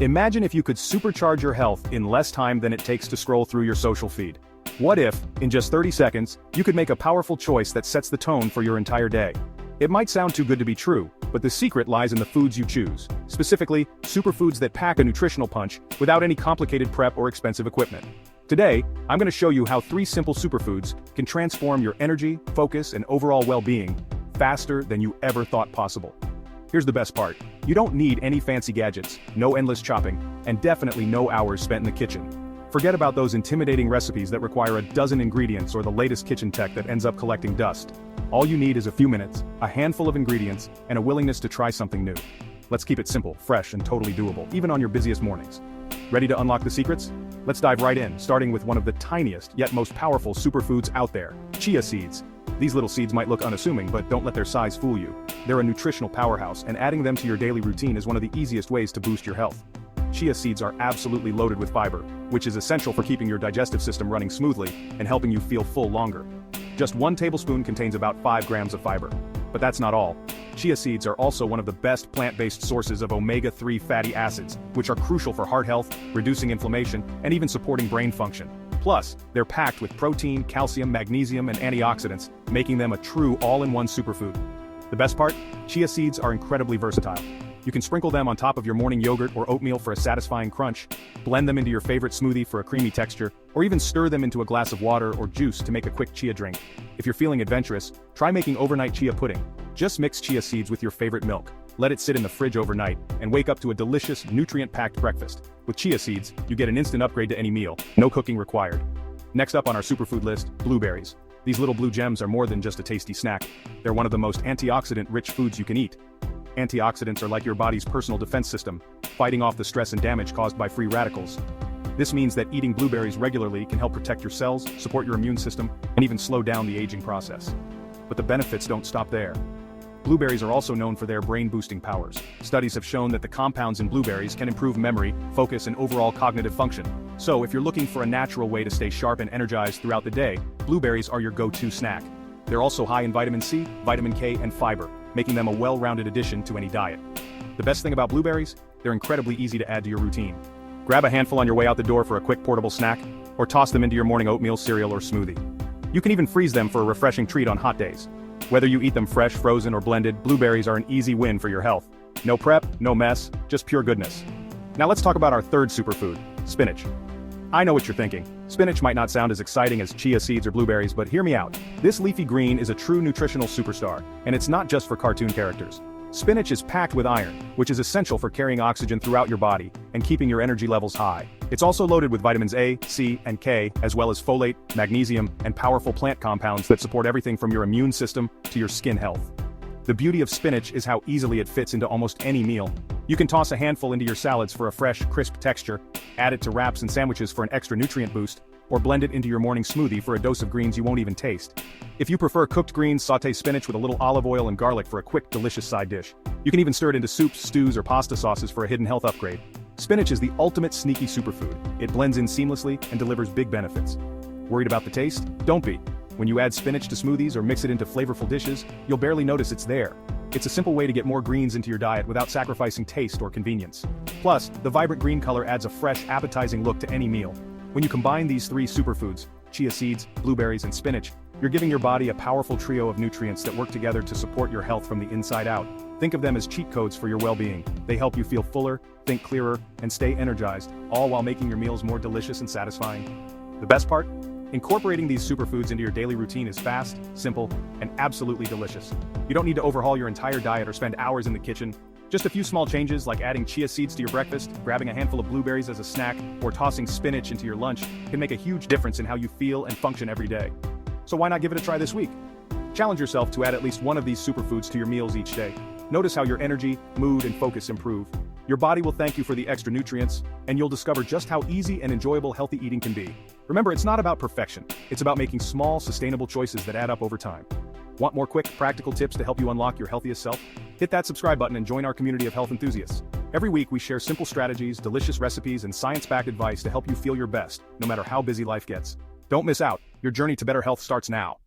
Imagine if you could supercharge your health in less time than it takes to scroll through your social feed. What if, in just 30 seconds, you could make a powerful choice that sets the tone for your entire day? It might sound too good to be true, but the secret lies in the foods you choose. Specifically, superfoods that pack a nutritional punch without any complicated prep or expensive equipment. Today, I'm going to show you how 3 simple superfoods can transform your energy, focus, and overall well-being faster than you ever thought possible. Here's the best part. You don't need any fancy gadgets, no endless chopping, and definitely no hours spent in the kitchen. Forget about those intimidating recipes that require a dozen ingredients or the latest kitchen tech that ends up collecting dust. All you need is a few minutes, a handful of ingredients, and a willingness to try something new. Let's keep it simple, fresh, and totally doable, even on your busiest mornings. Ready to unlock the secrets? Let's dive right in, starting with one of the tiniest yet most powerful superfoods out there, chia seeds. These little seeds might look unassuming, but don't let their size fool you. They're a nutritional powerhouse, and adding them to your daily routine is one of the easiest ways to boost your health. Chia seeds are absolutely loaded with fiber, which is essential for keeping your digestive system running smoothly and helping you feel full longer. Just 1 tablespoon contains about 5 grams of fiber. But that's not all. Chia seeds are also one of the best plant-based sources of omega-3 fatty acids, which are crucial for heart health, reducing inflammation, and even supporting brain function. Plus, they're packed with protein, calcium, magnesium, and antioxidants, making them a true all-in-one superfood. The best part? Chia seeds are incredibly versatile. You can sprinkle them on top of your morning yogurt or oatmeal for a satisfying crunch, blend them into your favorite smoothie for a creamy texture, or even stir them into a glass of water or juice to make a quick chia drink. If you're feeling adventurous, try making overnight chia pudding. Just mix chia seeds with your favorite milk, let it sit in the fridge overnight, and wake up to a delicious, nutrient-packed breakfast. With chia seeds, you get an instant upgrade to any meal, no cooking required. Next up on our superfood list, blueberries. These little blue gems are more than just a tasty snack. They're one of the most antioxidant-rich foods you can eat. Antioxidants are like your body's personal defense system, fighting off the stress and damage caused by free radicals. This means that eating blueberries regularly can help protect your cells, support your immune system, and even slow down the aging process. But the benefits don't stop there. Blueberries are also known for their brain-boosting powers. Studies have shown that the compounds in blueberries can improve memory, focus, and overall cognitive function. So if you're looking for a natural way to stay sharp and energized throughout the day, blueberries are your go-to snack. They're also high in vitamin C, vitamin K, and fiber, making them a well-rounded addition to any diet. The best thing about blueberries? They're incredibly easy to add to your routine. Grab a handful on your way out the door for a quick portable snack, or toss them into your morning oatmeal, cereal, or smoothie. You can even freeze them for a refreshing treat on hot days. Whether you eat them fresh, frozen, or blended, blueberries are an easy win for your health. No prep, no mess, just pure goodness. Now let's talk about our third superfood, spinach. I know what you're thinking. Spinach might not sound as exciting as chia seeds or blueberries, but hear me out. This leafy green is a true nutritional superstar, and it's not just for cartoon characters. Spinach is packed with iron, which is essential for carrying oxygen throughout your body and keeping your energy levels high. It's also loaded with vitamins A, C, and K, as well as folate, magnesium, and powerful plant compounds that support everything from your immune system to your skin health. The beauty of spinach is how easily it fits into almost any meal. You can toss a handful into your salads for a fresh, crisp texture, add it to wraps and sandwiches for an extra nutrient boost, or blend it into your morning smoothie for a dose of greens you won't even taste. If you prefer cooked greens, sauté spinach with a little olive oil and garlic for a quick, delicious side dish. You can even stir it into soups, stews, or pasta sauces for a hidden health upgrade. Spinach is the ultimate sneaky superfood. It blends in seamlessly and delivers big benefits. Worried about the taste? Don't be. When you add spinach to smoothies or mix it into flavorful dishes, you'll barely notice it's there. It's a simple way to get more greens into your diet without sacrificing taste or convenience. Plus, the vibrant green color adds a fresh, appetizing look to any meal. When you combine these 3 superfoods, chia seeds, blueberries, and spinach, you're giving your body a powerful trio of nutrients that work together to support your health from the inside out. Think of them as cheat codes for your well-being. They help you feel fuller, think clearer, and stay energized, all while making your meals more delicious and satisfying. The best part? Incorporating these superfoods into your daily routine is fast, simple, and absolutely delicious. You don't need to overhaul your entire diet or spend hours in the kitchen. Just a few small changes like adding chia seeds to your breakfast, grabbing a handful of blueberries as a snack, or tossing spinach into your lunch can make a huge difference in how you feel and function every day. So why not give it a try this week? Challenge yourself to add at least one of these superfoods to your meals each day. Notice how your energy, mood, and focus improve. Your body will thank you for the extra nutrients, and you'll discover just how easy and enjoyable healthy eating can be. Remember, it's not about perfection. It's about making small, sustainable choices that add up over time. Want more quick, practical tips to help you unlock your healthiest self? Hit that subscribe button and join our community of health enthusiasts. Every week we share simple strategies, delicious recipes, and science-backed advice to help you feel your best, no matter how busy life gets. Don't miss out. Your journey to better health starts now.